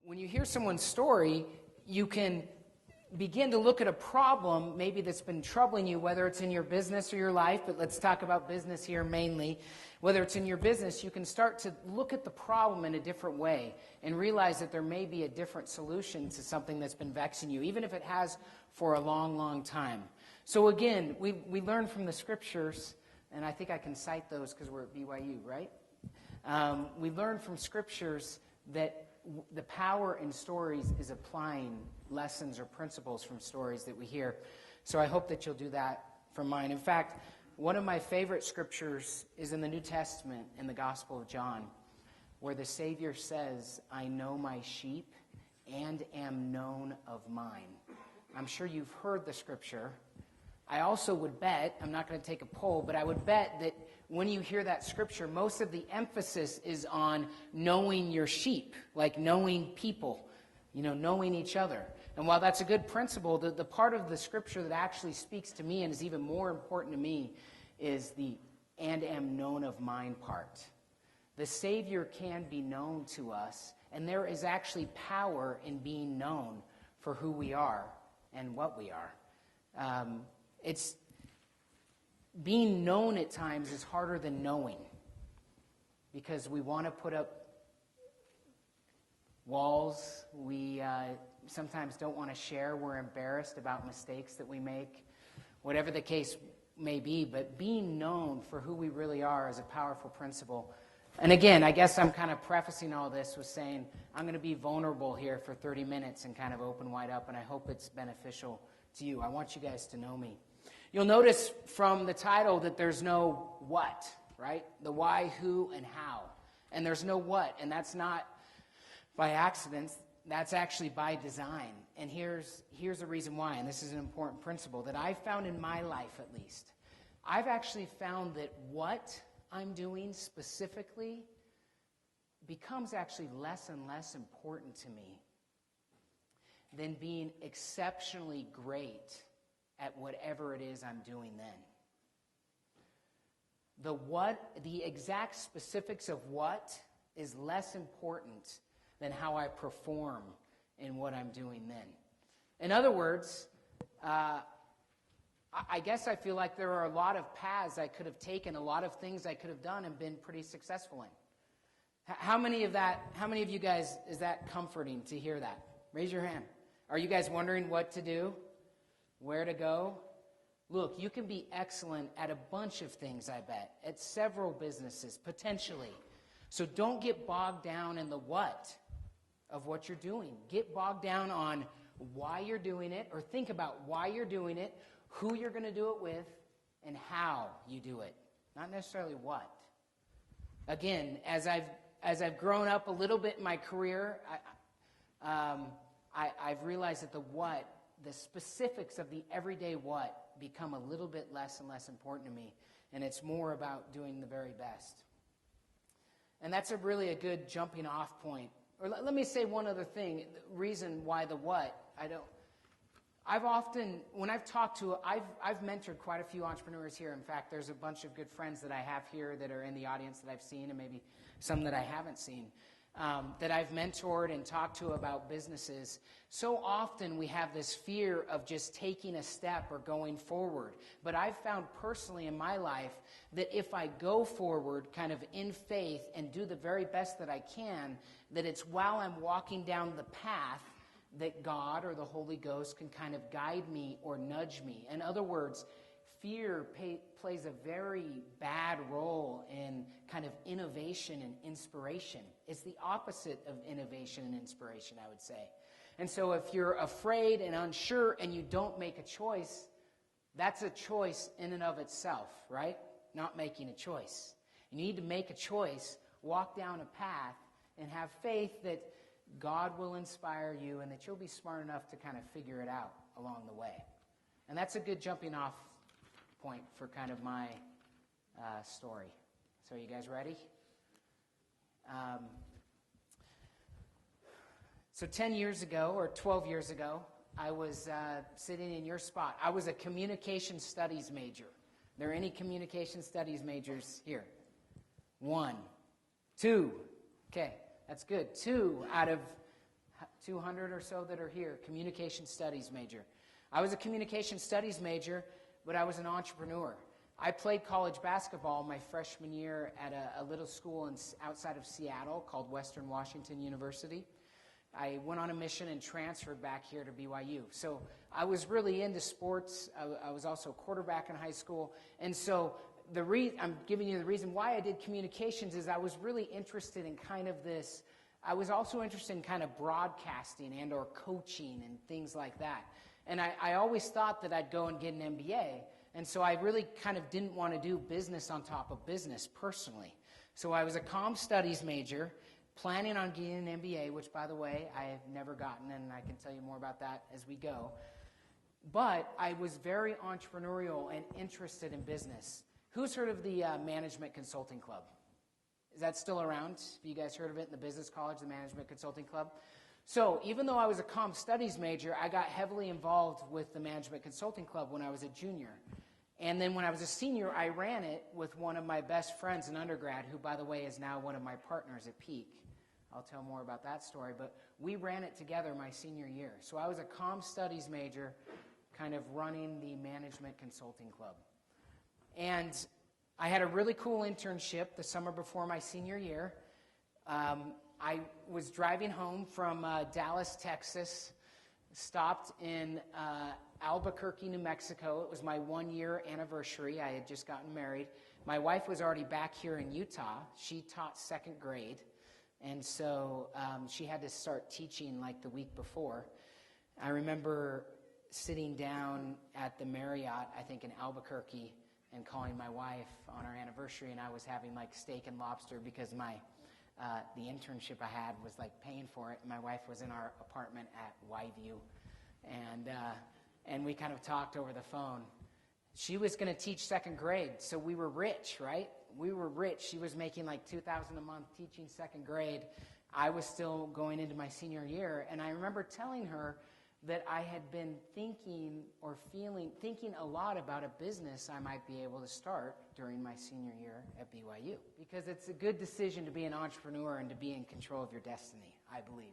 When you hear someone's story, you can begin to look at a problem maybe that's been troubling you, whether it's in your business or your life, but let's talk about business here mainly. Whether it's in your business, you can start to look at the problem in a different way and realize that there may be a different solution to something that's been vexing you, even if it has for a long, long time. So again, we learn from the scriptures, and I think I can cite those because we're at BYU, right? We learn from scriptures that the power in stories is applying lessons or principles from stories that we hear. So I hope that you'll do that from mine. In fact, one of my favorite scriptures is in the New Testament in the Gospel of John, where the Savior says, "I know my sheep and am known of mine." I'm sure you've heard the scripture. I also would bet, I'm not going to take a poll, but I would bet that when you hear that scripture, most of the emphasis is on knowing your sheep, like knowing people, knowing each other. And while that's a good principle, the part of the scripture that actually speaks to me and is even more important to me is the "and am known of mine" part. The Savior can be known to us, and there is actually power in being known for who we are and what we are. It's being known at times is harder than knowing, because we want to put up walls. We sometimes don't want to share. We're embarrassed about mistakes that we make, whatever the case may be. But being known for who we really are is a powerful principle. And again, I guess I'm kind of prefacing all this with saying I'm going to be vulnerable here for 30 minutes and kind of open wide up, and I hope it's beneficial to you. I want you guys to know me. You'll notice from the title that there's no what, right? The why, who, and how. And there's no what, and that's not by accident. That's actually by design. And here's a reason why, and this is an important principle that I've found in my life at least. I've actually found that what I'm doing specifically becomes actually less and less important to me than being exceptionally great at whatever it is I'm doing then. The exact specifics of what is less important than how I perform in what I'm doing then. In other words, I guess I feel like there are a lot of paths I could have taken, a lot of things I could have done and been pretty successful in. How many of you guys is that comforting to hear that? Raise your hand. Are you guys wondering what to do? Where to go? Look, you can be excellent at a bunch of things, I bet, at several businesses, potentially. So don't get bogged down in the what of what you're doing. Get bogged down on why you're doing it, or think about why you're doing it, who you're going to do it with, and how you do it. Not necessarily what. Again, as I've grown up a little bit in my career, I've realized that the specifics of the everyday what become a little bit less and less important to me, and it's more about doing the very best. And that's really a good jumping off point. Or let me say one other thing, the reason why the what, I've mentored quite a few entrepreneurs here. In fact, there's a bunch of good friends that I have here that are in the audience that I've seen, and maybe some that I haven't seen, that I've mentored and talked to about businesses. So often we have this fear of just taking a step or going forward. But I've found personally in my life that if I go forward kind of in faith and do the very best that I can, that it's while I'm walking down the path that God or the Holy Ghost can kind of guide me or nudge me. In other words, fear plays a very bad role in kind of innovation and inspiration. It's the opposite of innovation and inspiration, I would say. And so if you're afraid and unsure and you don't make a choice, that's a choice in and of itself, right? Not making a choice. You need to make a choice, walk down a path, and have faith that God will inspire you and that you'll be smart enough to kind of figure it out along the way. And that's a good jumping off point for kind of my story. So are you guys ready? So 10 years ago or 12 years ago, I was sitting in your spot. I was a communication studies major. Are there any communication studies majors here? 1, 2. Okay, that's good. 2 out of 200 or so that are here, communication studies major. I was a communication studies major, but I was an entrepreneur. I played college basketball my freshman year at a little school outside of Seattle called Western Washington University. I went on a mission and transferred back here to BYU. So I was really into sports. I was also a quarterback in high school. And so I'm giving you the reason why I did communications is I was really interested in kind of this. I was also interested in kind of broadcasting and or coaching and things like that. And I always thought that I'd go and get an MBA. And so I really kind of didn't want to do business on top of business personally. So I was a comm studies major, planning on getting an MBA, which, by the way, I have never gotten, and I can tell you more about that as we go. But I was very entrepreneurial and interested in business. Who's heard of the Management Consulting Club? Is that still around? Have you guys heard of it in the business college, the Management Consulting Club? So even though I was a comm studies major, I got heavily involved with the Management Consulting Club when I was a junior. And then when I was a senior, I ran it with one of my best friends in undergrad, who, by the way, is now one of my partners at Peak. I'll tell more about that story. But we ran it together my senior year. So I was a comm studies major, kind of running the Management Consulting Club. And I had a really cool internship the summer before my senior year. I was driving home from Dallas, Texas, stopped in Albuquerque, New Mexico. It was my 1-year anniversary. I had just gotten married. My wife was already back here in Utah. She taught second grade, and so she had to start teaching like the week before. I remember sitting down at the Marriott, I think in Albuquerque, and calling my wife on our anniversary, and I was having like steak and lobster because the internship I had was like paying for it, and my wife was in our apartment at Y-View, and we kind of talked over the phone. She was going to teach second grade, so we were rich, right? We were rich. She was making like $2,000 a month teaching second grade. I was still going into my senior year, and I remember telling her that I had been thinking a lot about a business I might be able to start during my senior year at BYU. Because it's a good decision to be an entrepreneur and to be in control of your destiny, I believe.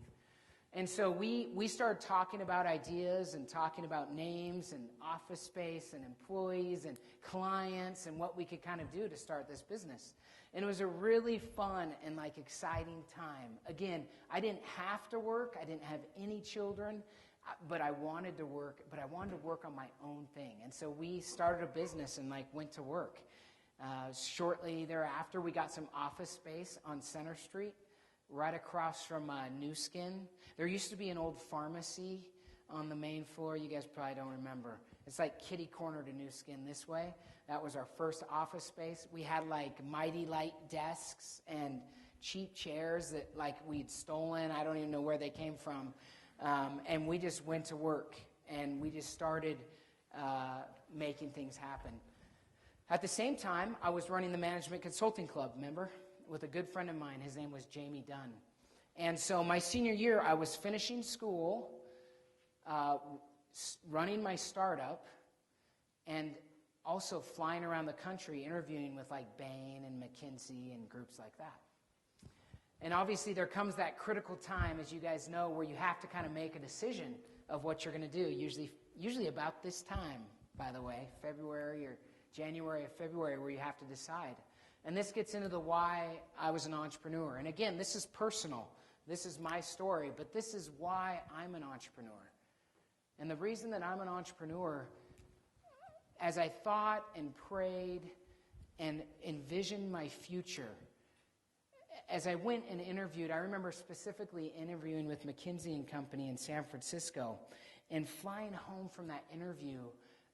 And so we started talking about ideas and talking about names and office space and employees and clients and what we could kind of do to start this business. And it was a really fun and like exciting time. Again, I didn't have to work. I didn't have any children. But I wanted to work on my own thing. And so we started a business and like went to work. Shortly thereafter, we got some office space on Center Street, right across from New Skin. There used to be an old pharmacy on the main floor. You guys probably don't remember. It's like kitty corner to New Skin this way. That was our first office space. We had like Mighty Light desks and cheap chairs that like we'd stolen. I don't even know where they came from. And we just went to work, and we just started making things happen. At the same time, I was running the Management Consulting Club, remember, with a good friend of mine. His name was Jamie Dunn. And so my senior year, I was finishing school, running my startup, and also flying around the country interviewing with like Bain and McKinsey and groups like that. And obviously there comes that critical time, as you guys know, where you have to kind of make a decision of what you're going to do, usually about this time, by the way, February or January or February, where you have to decide. And this gets into the why I was an entrepreneur. And again, this is personal. This is my story, but this is why I'm an entrepreneur. And the reason that I'm an entrepreneur, as I thought and prayed and envisioned my future, as I went and interviewed, I remember specifically interviewing with McKinsey and Company in San Francisco, and flying home from that interview,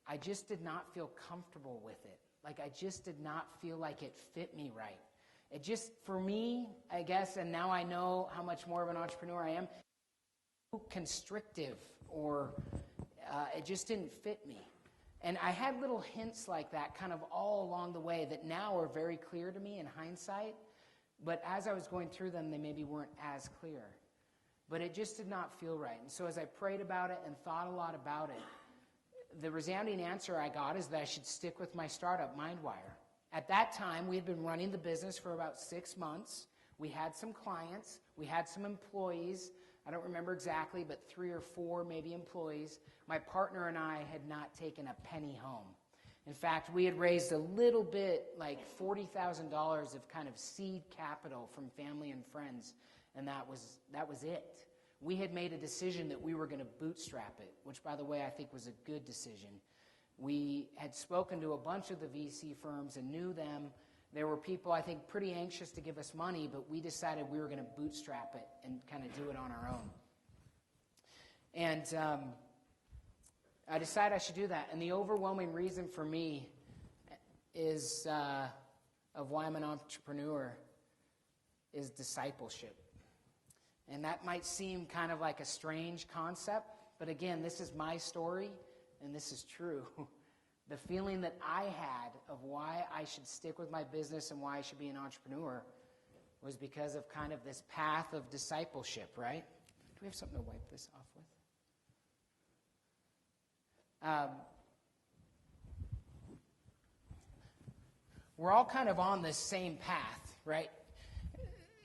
I just did not feel comfortable with it. Like I just did not feel like it fit me right. It just, for me, I guess, and now I know how much more of an entrepreneur I am, constrictive, or it just didn't fit me. And I had little hints like that kind of all along the way that now are very clear to me in hindsight. But as I was going through them, they maybe weren't as clear. But it just did not feel right. And so as I prayed about it and thought a lot about it, the resounding answer I got is that I should stick with my startup, MindWire. At that time, we had been running the business for about 6 months. We had some clients. We had some employees. I don't remember exactly, but 3 or 4 maybe employees. My partner and I had not taken a penny home. In fact, we had raised a little bit, like $40,000 of kind of seed capital from family and friends, and that was it. We had made a decision that we were going to bootstrap it, which, by the way, I think was a good decision. We had spoken to a bunch of the VC firms and knew them. There were people, I think, pretty anxious to give us money, but we decided we were going to bootstrap it and kind of do it on our own. And I decided I should do that. And the overwhelming reason for me is of why I'm an entrepreneur is discipleship. And that might seem kind of like a strange concept, but again, this is my story, and this is true. The feeling that I had of why I should stick with my business and why I should be an entrepreneur was because of kind of this path of discipleship, right? Do we have something to wipe this off with? We're all kind of on this same path, right?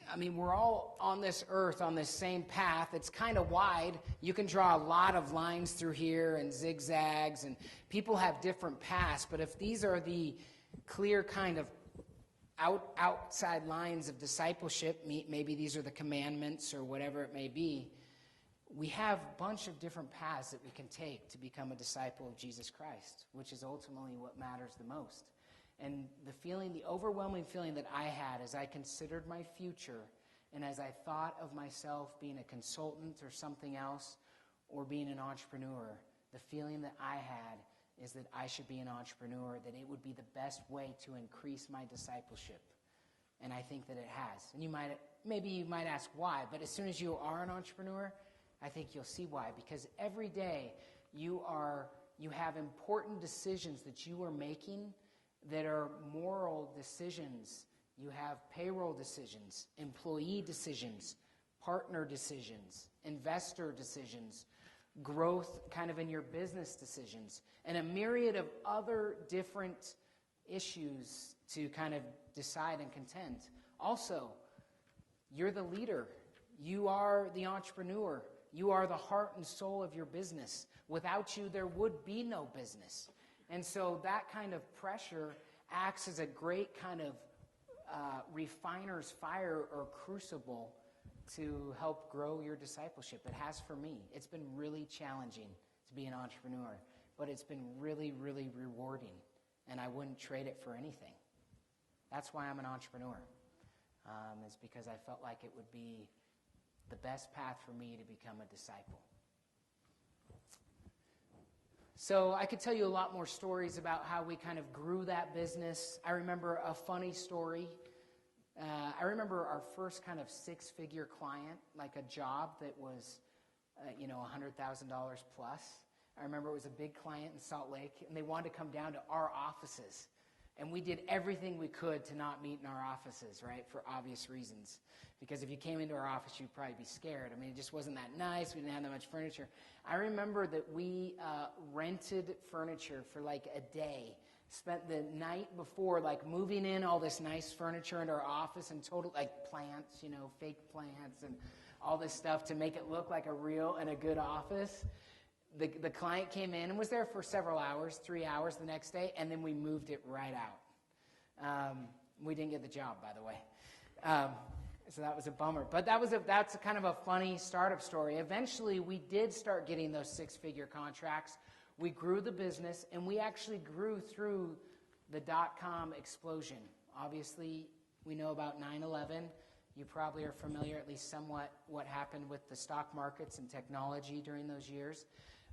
I mean, we're all on this earth on this same path. It's kind of wide. You can draw a lot of lines through here and zigzags, and people have different paths. But if these are the clear kind of outside lines of discipleship, maybe these are the commandments or whatever it may be, we have a bunch of different paths that we can take to become a disciple of Jesus Christ, which is ultimately what matters the most. And the overwhelming feeling that I had as I considered my future and as I thought of myself being a consultant or something else or being an entrepreneur, the feeling that I had is that I should be an entrepreneur, that it would be the best way to increase my discipleship. And I think that it has. And maybe you might ask why, but as soon as you are an entrepreneur, I think you'll see why. Because every day you have important decisions that you are making that are moral decisions. You have payroll decisions, employee decisions, partner decisions, investor decisions, growth kind of in your business decisions, and a myriad of other different issues to kind of decide and contend. Also, you're the leader. You are the entrepreneur. You are the heart and soul of your business. Without you, there would be no business. And so that kind of pressure acts as a great kind of refiner's fire or crucible to help grow your discipleship. It has for me. It's been really challenging to be an entrepreneur, but it's been really, really rewarding, and I wouldn't trade it for anything. That's why I'm an entrepreneur. It's because I felt like it would be the best path for me to become a disciple. So I could tell you a lot more stories about how we kind of grew that business. I remember a funny story. I remember our first kind of 6-figure client, like a job that was, $100,000 plus. I remember it was a big client in Salt Lake, and they wanted to come down to our offices. And we did everything we could to not meet in our offices, right, for obvious reasons. Because if you came into our office, you'd probably be scared. I mean, it just wasn't that nice. We didn't have that much furniture. I remember that we rented furniture for like a day, spent the night before like moving in all this nice furniture into our office and total like plants, fake plants and all this stuff to make it look like a real and a good office. The client came in and was there for several hours, 3 hours the next day, and then we moved it right out. We didn't get the job, by the way. So that was a bummer. But that's kind of a funny startup story. Eventually, we did start getting those 6-figure contracts. We grew the business, and we actually grew through the dot-com explosion. Obviously, we know about 9/11. You probably are familiar, at least somewhat, what happened with the stock markets and technology during those years.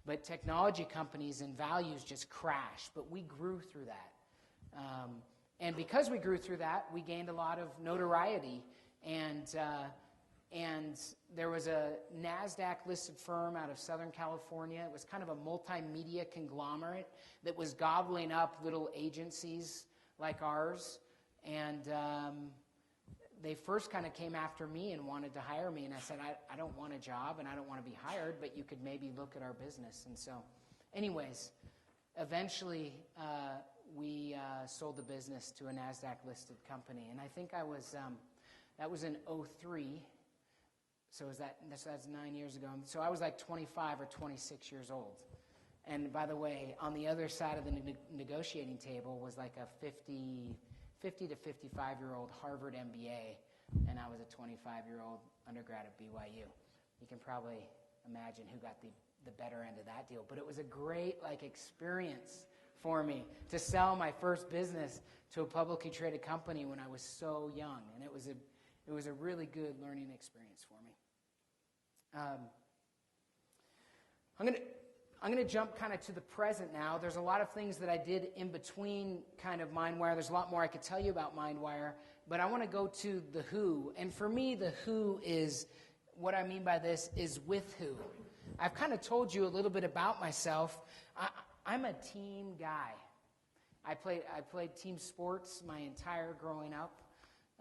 But technology companies and values just crashed, but we grew through that. And because we grew through that, we gained a lot of notoriety. And there was a NASDAQ-listed firm out of Southern California. It was kind of a multimedia conglomerate that was gobbling up little agencies like ours. And they first kind of came after me and wanted to hire me. And I said, I don't want a job and I don't want to be hired, but you could maybe look at our business. And so anyways, eventually we sold the business to a NASDAQ-listed company. And I think that was in 2003. So that's 9 years ago. So I was like 25 or 26 years old. And by the way, on the other side of the negotiating table was like a 50 to 55-year-old Harvard MBA, and I was a 25-year-old undergrad at BYU. You can probably imagine who got the better end of that deal. But it was a great experience for me to sell my first business to a publicly traded company when I was so young, and it was a really good learning experience for me. I'm going to jump kind of to the present now. There's a lot of things that I did in between kind of MindWire. There's a lot more I could tell you about MindWire, but I want to go to the who. And for me, the who is, what I mean by this is with who. I've kind of told you a little bit about myself. I'm a team guy. I played team sports my entire growing up.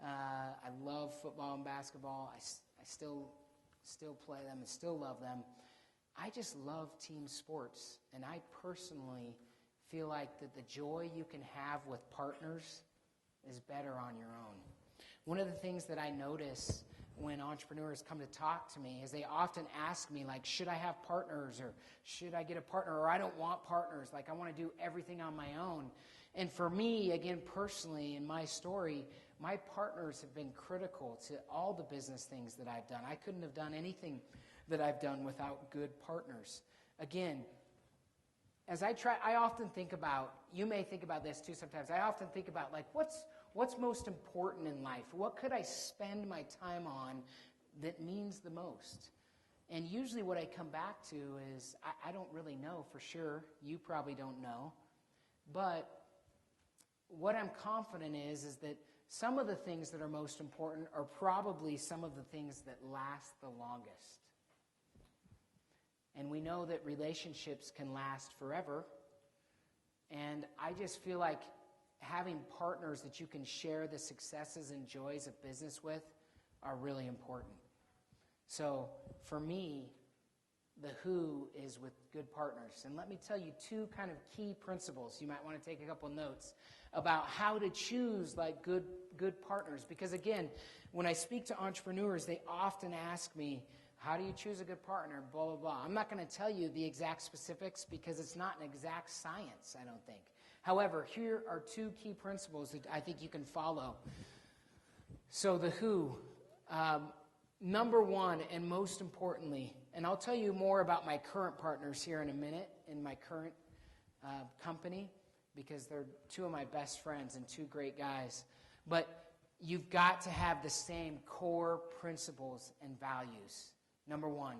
I love football and basketball. I still play them and still love them. I just love team sports, and I personally feel like that the joy you can have with partners is better on your own. One of the things that I notice when entrepreneurs come to talk to me is they often ask me, like, should I have partners, or should I get a partner, or I don't want partners, like I want to do everything on my own. And for me, again, personally, in my story, my partners have been critical to all the business things that I've done. I couldn't have done anything that I've done without good partners. Again, as I often think about, you may think about this too sometimes, I often think about like what's most important in life? What could I spend my time on that means the most? And usually what I come back to is I don't really know for sure. You probably don't know. But what I'm confident is that some of the things that are most important are probably some of the things that last the longest. And we know that relationships can last forever. And I just feel like having partners that you can share the successes and joys of business with are really important. So for me, the who is with good partners. And let me tell you two kind of key principles. You might want to take a couple notes about how to choose like good partners. Because again, when I speak to entrepreneurs, they often ask me, how do you choose a good partner? Blah, blah, blah. I'm not going to tell you the exact specifics because it's not an exact science, I don't think. However, here are two key principles that I think you can follow. So the who. Number one, and most importantly, and I'll tell you more about my current partners here in a minute in my current company, because they're two of my best friends and two great guys. But you've got to have the same core principles and values. Number one,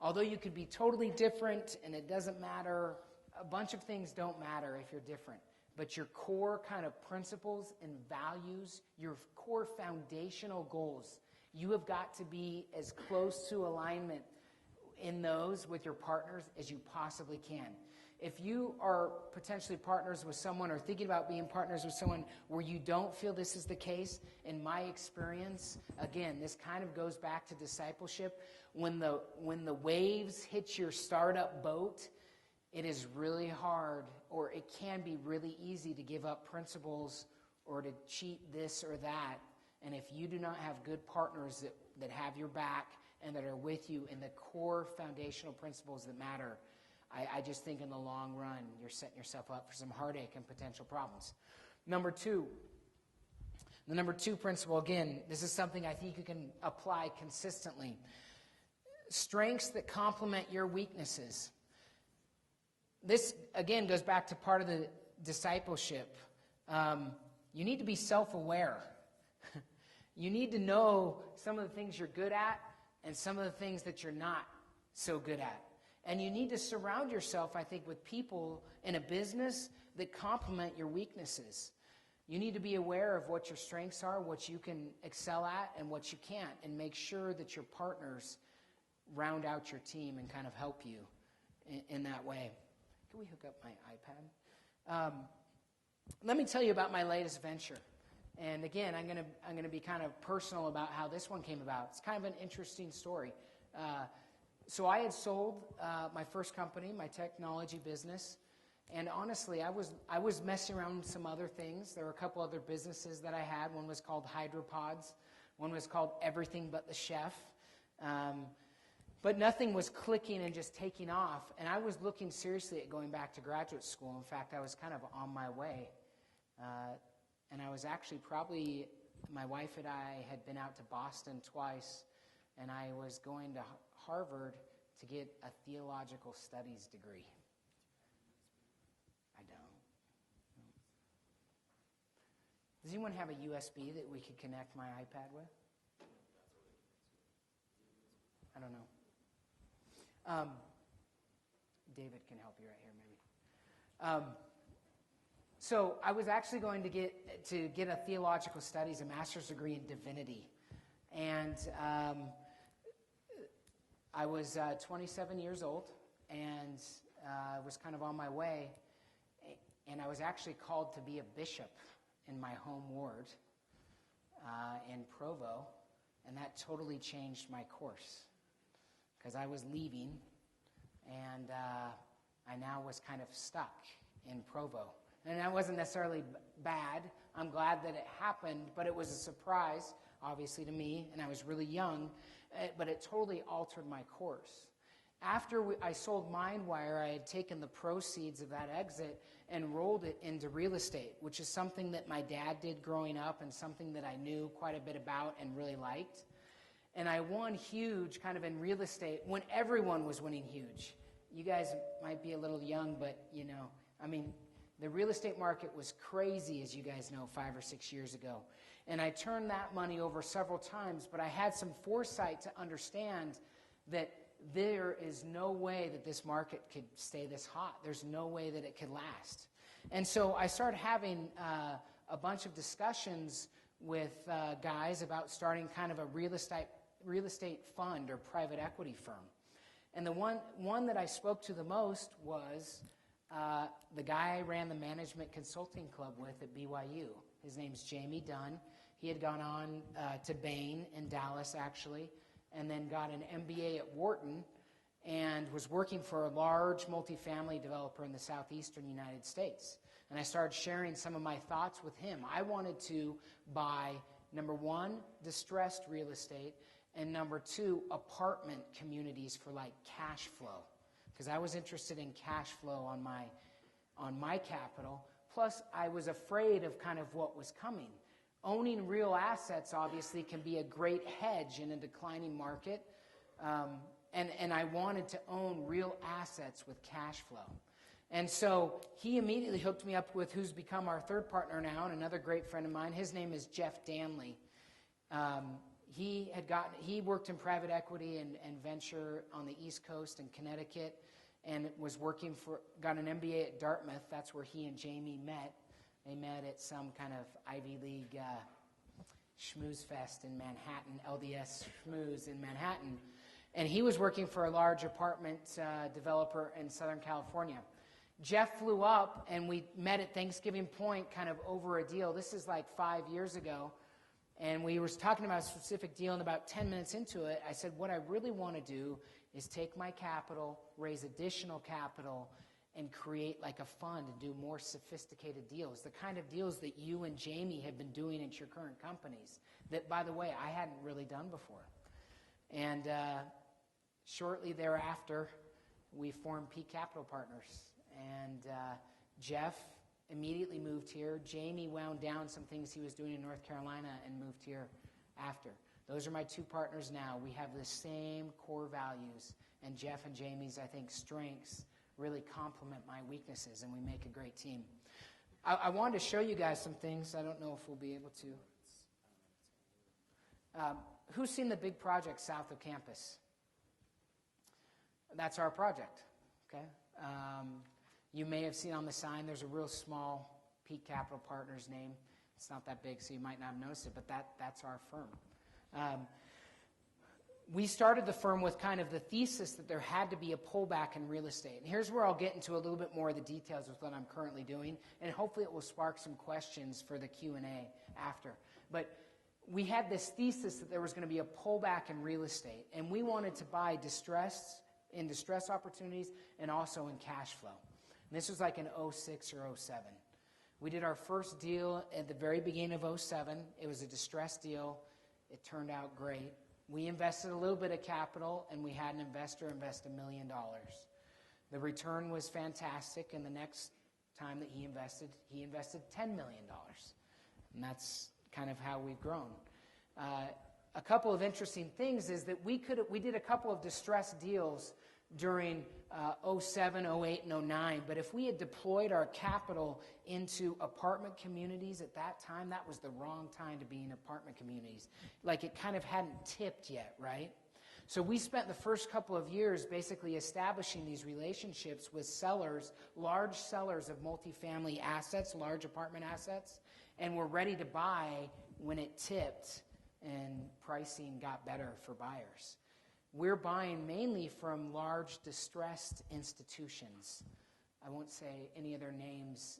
although you could be totally different and it doesn't matter, a bunch of things don't matter if you're different. But your core kind of principles and values, your core foundational goals, you have got to be as close to alignment in those with your partners as you possibly can. If you are potentially partners with someone or thinking about being partners with someone where you don't feel this is the case, in my experience, again, this kind of goes back to discipleship. When the waves hit your startup boat, it is really hard, or it can be really easy to give up principles or to cheat this or that. And if you do not have good partners that have your back and that are with you in the core foundational principles that matter, I just think in the long run, you're setting yourself up for some heartache and potential problems. Number two, the number two principle, again, this is something I think you can apply consistently. Strengths that complement your weaknesses. This, again, goes back to part of the discipleship. You need to be self-aware. You need to know some of the things you're good at and some of the things that you're not so good at. And you need to surround yourself, I think, with people in a business that complement your weaknesses. You need to be aware of what your strengths are, what you can excel at, and what you can't, and make sure that your partners round out your team and kind of help you in that way. Can we hook up my iPad? Let me tell you about my latest venture. And again, I'm going to be kind of personal about how this one came about. It's kind of an interesting story. So I had sold my first company, my technology business, and honestly, I was messing around with some other things. There were a couple other businesses that I had. One was called Hydropods. One was called Everything But the Chef. But nothing was clicking and just taking off. And I was looking seriously at going back to graduate school. In fact, I was kind of on my way. And I was actually probably, my wife and I had been out to Boston twice, and I was going to Harvard to get a theological studies degree. I don't. Does anyone have a USB that we could connect my iPad with? I don't know. David can help you right here, maybe. So I was actually going to get a theological studies, a master's degree in divinity. And I was 27 years old, and I was kind of on my way. And I was actually called to be a bishop in my home ward in Provo. And that totally changed my course, because I was leaving, and I now was kind of stuck in Provo. And that wasn't necessarily bad. I'm glad that it happened, but it was a surprise, obviously, to me, and I was really young, but it totally altered my course. After I sold MindWire, I had taken the proceeds of that exit and rolled it into real estate, which is something that my dad did growing up and something that I knew quite a bit about and really liked. And I won huge kind of in real estate when everyone was winning huge. You guys might be a little young, but, the real estate market was crazy, as you guys know, 5 or 6 years ago. And I turned that money over several times, but I had some foresight to understand that there is no way that this market could stay this hot. There's no way that it could last. And so I started having a bunch of discussions with guys about starting kind of a real estate fund or private equity firm. And the one that I spoke to the most was the guy I ran the management consulting club with at BYU. His name's Jamie Dunn. He had gone on to Bain in Dallas, actually, and then got an MBA at Wharton and was working for a large multifamily developer in the southeastern United States. And I started sharing some of my thoughts with him. I wanted to buy, number one, distressed real estate, and number two, apartment communities for like cash flow, because I was interested in cash flow on my capital. Plus, I was afraid of kind of what was coming. Owning real assets obviously can be a great hedge in a declining market, and I wanted to own real assets with cash flow. And so he immediately hooked me up with who's become our third partner now, and another great friend of mine. His name is Jeff Danley. He worked in private equity and venture on the East Coast in Connecticut, and got an MBA at Dartmouth. That's where he and Jamie met. They met at some kind of Ivy League schmooze fest in Manhattan, LDS schmooze in Manhattan. And he was working for a large apartment developer in Southern California. Jeff flew up, and we met at Thanksgiving Point kind of over a deal. This is like 5 years ago. And we were talking about a specific deal, and about 10 minutes into it, I said, what I really want to do is take my capital, raise additional capital, and create like a fund and do more sophisticated deals, the kind of deals that you and Jamie have been doing at your current companies that, by the way, I hadn't really done before. And shortly thereafter, we formed Peak Capital Partners. And Jeff immediately moved here. Jamie wound down some things he was doing in North Carolina and moved here after. Those are my two partners now. We have the same core values, and Jeff and Jamie's, I think, strengths really complement my weaknesses, and we make a great team. I wanted to show you guys some things. I don't know if we'll be able to. Who's seen the big project south of campus? That's our project, okay? You may have seen on the sign, there's a real small Peak Capital Partners name. It's not that big, so you might not have noticed it, but that's our firm. We started the firm with kind of the thesis that there had to be a pullback in real estate. And here's where I'll get into a little bit more of the details with what I'm currently doing, and hopefully it will spark some questions for the Q&A after. But we had this thesis that there was going to be a pullback in real estate, and we wanted to buy distress opportunities and also in cash flow. And this was like in 06 or 07. We did our first deal at the very beginning of 07. It was a distressed deal. It turned out great. We invested a little bit of capital, and we had an investor invest $1 million. The return was fantastic, and the next time that he invested $10 million. And that's kind of how we've grown. A couple of interesting things is that we did a couple of distressed deals during 07, 08, and 09, but if we had deployed our capital into apartment communities at that time, that was the wrong time to be in apartment communities. Like, it kind of hadn't tipped yet, right? So we spent the first couple of years basically establishing these relationships with sellers, large sellers of multifamily assets, large apartment assets, and we're ready to buy when it tipped and pricing got better for buyers. We're buying mainly from large distressed institutions. I won't say any of their names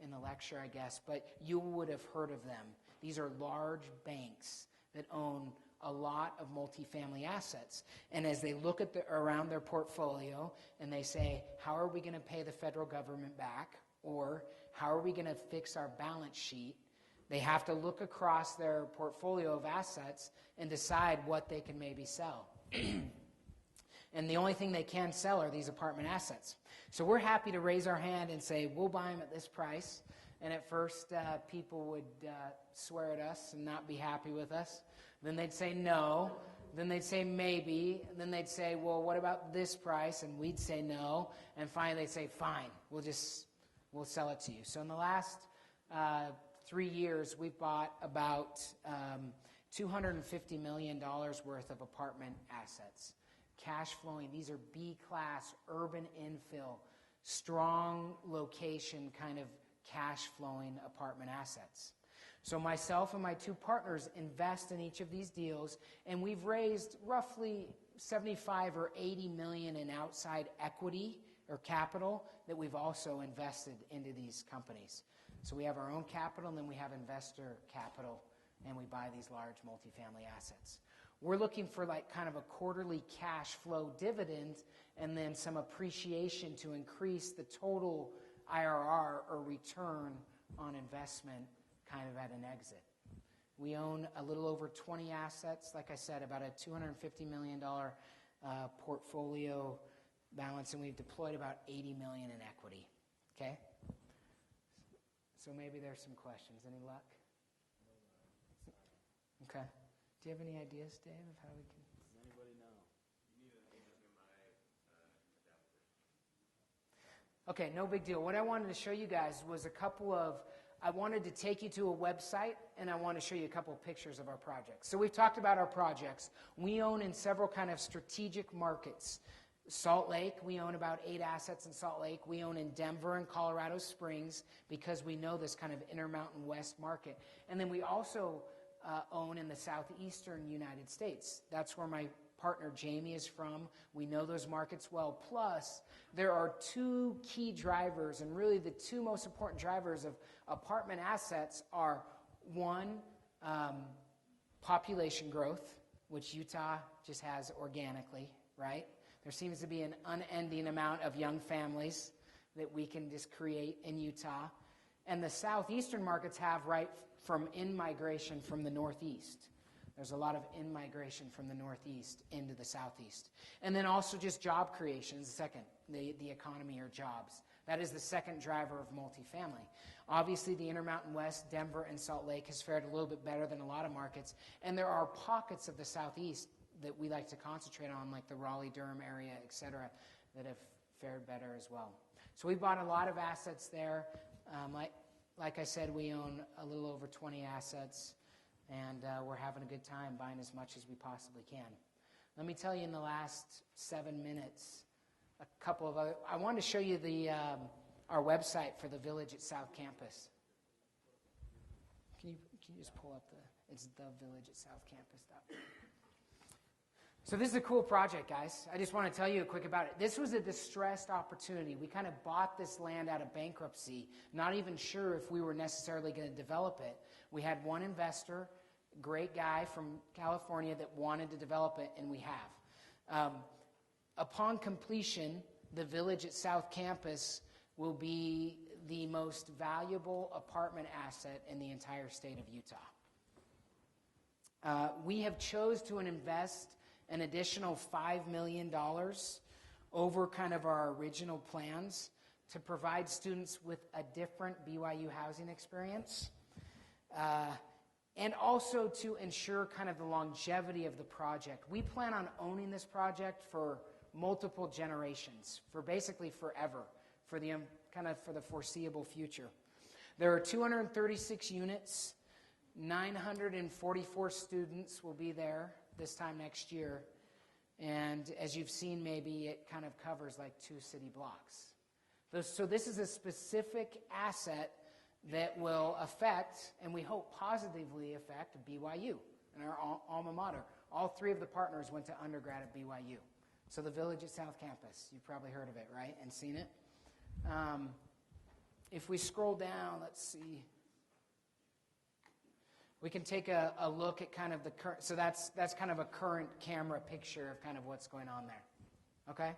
in the lecture, I guess, but you would have heard of them. These are large banks that own a lot of multifamily assets. And as they look at around their portfolio and they say, how are we going to pay the federal government back? Or how are we going to fix our balance sheet? They have to look across their portfolio of assets and decide what they can maybe sell. And the only thing they can sell are these apartment assets. So we're happy to raise our hand and say, we'll buy them at this price. And at first, people would swear at us and not be happy with us. Then they'd say no. Then they'd say maybe. And then they'd say, well, what about this price? And we'd say no. And finally, they'd say, fine, we'll sell it to you. So in the last 3 years, we've bought about $250 million worth of apartment assets. Cash flowing. These are B-class, urban infill, strong location kind of cash flowing apartment assets. So myself and my two partners invest in each of these deals, and we've raised roughly 75 or 80 million in outside equity or capital that we've also invested into these companies. So we have our own capital, and then we have investor capital, and we buy these large multifamily assets. We're looking for like kind of a quarterly cash flow dividend and then some appreciation to increase the total IRR or return on investment kind of at an exit. We own a little over 20 assets, like I said, about a $250 million portfolio balance, and we've deployed about 80 million in equity. Okay? So maybe there's some questions. Any luck? Okay. Do you have any ideas, Dave, of how we can? Does anybody know? Okay, no big deal. What I wanted to show you guys was I wanted to take you to a website, and I want to show you a couple of pictures of our projects. So we've talked about our projects. We own in several kind of strategic markets. Salt Lake, we own about 8 assets in Salt Lake. We own in Denver and Colorado Springs because we know this kind of Intermountain West market. And then we also own in the southeastern United States. That's where my partner Jamie is from. We know those markets well. Plus, there are 2 key drivers, and really the 2 most important drivers of apartment assets are, one, population growth, which Utah just has organically, right? There seems to be an unending amount of young families that we can just create in Utah. And the southeastern markets have right from in-migration from the northeast. There's a lot of in-migration from the northeast into the southeast. And then also just job creation is the second, the economy or jobs. That is the second driver of multifamily. Obviously, the Intermountain West, Denver, and Salt Lake has fared a little bit better than a lot of markets. And there are pockets of the southeast that we like to concentrate on, like the Raleigh-Durham area, et cetera, that have fared better as well. So we bought a lot of assets there. Like I said, we own a little over 20 assets, and we're having a good time buying as much as we possibly can. Let me tell you in the last 7 minutes a couple of other. I wanted to show you our website for the Village at South Campus. Can you just pull up it's thevillageatsouthcampus.com. So this is a cool project, guys. I just want to tell you quick about it. This was a distressed opportunity. We kind of bought this land out of bankruptcy, not even sure if we were necessarily going to develop it. We had one investor, great guy from California that wanted to develop it, and we have. Upon completion, the Village at South Campus will be the most valuable apartment asset in the entire state of Utah. We have chose to invest an additional $5 million over kind of our original plans to provide students with a different BYU housing experience, and also to ensure kind of the longevity of the project. We plan on owning this project for multiple generations, for basically forever, for the kind of for the foreseeable future. There are 236 units, 944 students will be there this time next year, and as you've seen, maybe it kind of covers like 2 city blocks. So this is a specific asset that will affect, and we hope positively affect, BYU and our alma mater. All 3 of the partners went to undergrad at BYU. So the Village at South Campus, you've probably heard of it, right, and seen it. If we scroll down, let's see. We can take a look at kind of the current, so that's kind of a current camera picture of kind of what's going on there, okay?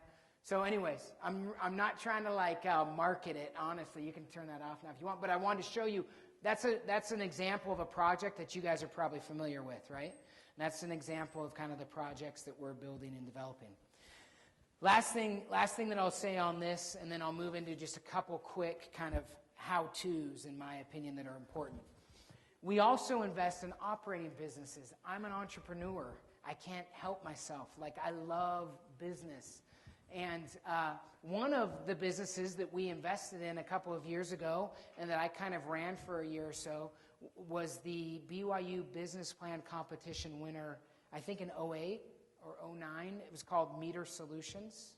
So anyways, I'm not trying to like market it, honestly. You can turn that off now if you want, but I wanted to show you, that's an example of a project that you guys are probably familiar with, right? And that's an example of kind of the projects that we're building and developing. Last thing that I'll say on this, and then I'll move into just a couple quick kind of how-tos, in my opinion, that are important. We also invest in operating businesses. I'm an entrepreneur. I can't help myself. Like, I love business. And one of the businesses that we invested in a couple of years ago and that I kind of ran for a year or so was the BYU Business Plan Competition winner, I think in 2008 or 2009. It was called Meter Solutions.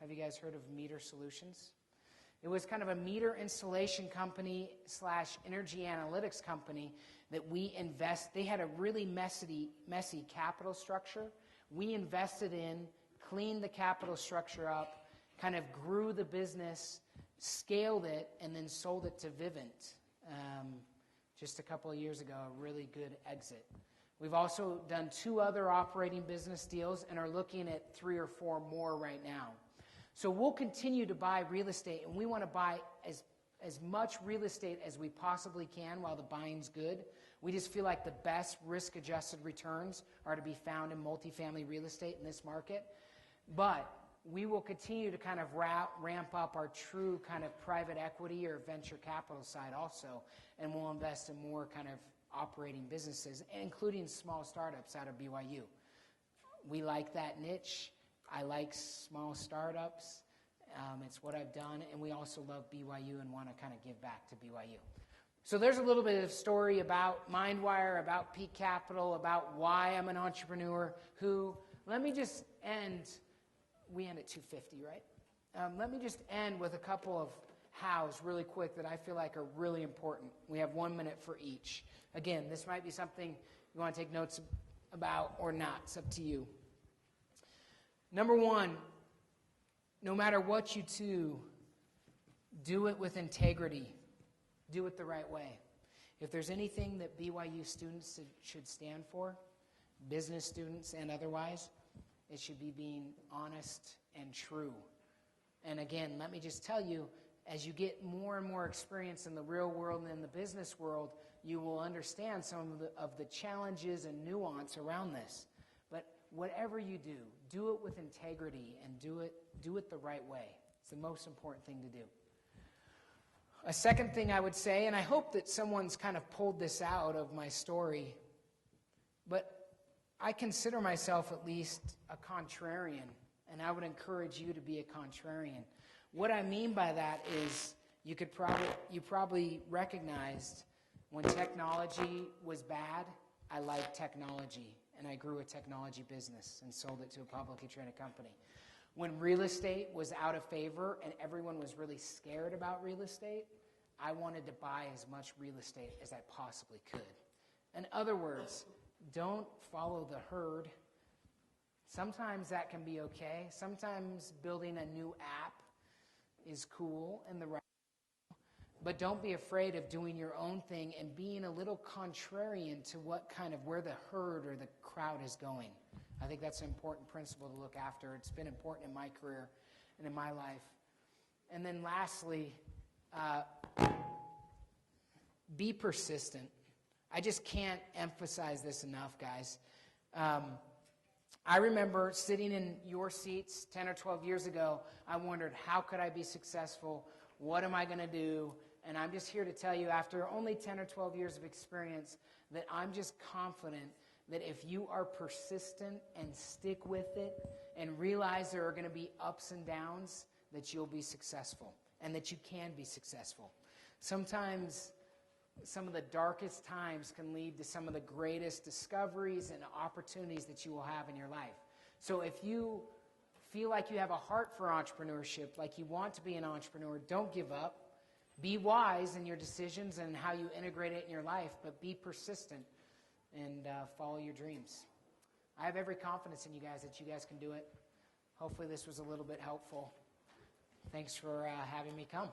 Have you guys heard of Meter Solutions? It was kind of a meter installation company / energy analytics company that we they had a really messy capital structure. We invested in, cleaned the capital structure up, kind of grew the business, scaled it, and then sold it to Vivint just a couple of years ago, a really good exit. We've also done 2 other operating business deals and are looking at 3 or 4 more right now. So we'll continue to buy real estate, and we want to buy as much real estate as we possibly can while the buying's good. We just feel like the best risk-adjusted returns are to be found in multifamily real estate in this market. But we will continue to kind of ramp up our true kind of private equity or venture capital side also, and we'll invest in more kind of operating businesses, including small startups out of BYU. We like that niche. I like small startups. It's what I've done, and we also love BYU and want to kind of give back to BYU. So there's a little bit of story about MindWire, about Peak Capital, about why I'm an entrepreneur. Let me just end. We end at 2:50, right? Let me just end with a couple of hows really quick that I feel like are really important. We have 1 minute for each. Again, this might be something you want to take notes about or not. It's up to you. Number 1, no matter what you do it with integrity. Do it the right way. If there's anything that BYU students should stand for, business students and otherwise, it should be being honest and true. And again, let me just tell you, as you get more and more experience in the real world and in the business world, you will understand some of the challenges and nuance around this. But whatever you do it with integrity and do it the right way. It's the most important thing to do. A second thing I would say, and I hope that someone's kind of pulled this out of my story, but I consider myself at least a contrarian, and I would encourage you to be a contrarian. What I mean by that is you probably recognized when technology was bad, I liked technology, and I grew a technology business and sold it to a publicly traded company. When real estate was out of favor and everyone was really scared about real estate, I wanted to buy as much real estate as I possibly could. In other words, don't follow the herd. Sometimes that can be okay. Sometimes building a new app is cool and the right. But don't be afraid of doing your own thing and being a little contrarian to where the herd or the crowd is going. I think that's an important principle to look after. It's been important in my career and in my life. And then lastly, be persistent. I just can't emphasize this enough, guys. I remember sitting in your seats 10 or 12 years ago. I wondered, how could I be successful? What am I going to do? And I'm just here to tell you, after only 10 or 12 years of experience, that I'm just confident that if you are persistent and stick with it and realize there are going to be ups and downs, that you'll be successful and that you can be successful. Sometimes some of the darkest times can lead to some of the greatest discoveries and opportunities that you will have in your life. So if you feel like you have a heart for entrepreneurship, like you want to be an entrepreneur, don't give up. Be wise in your decisions and how you integrate it in your life, but be persistent and follow your dreams. I have every confidence in you guys that you guys can do it. Hopefully this was a little bit helpful. Thanks for having me come.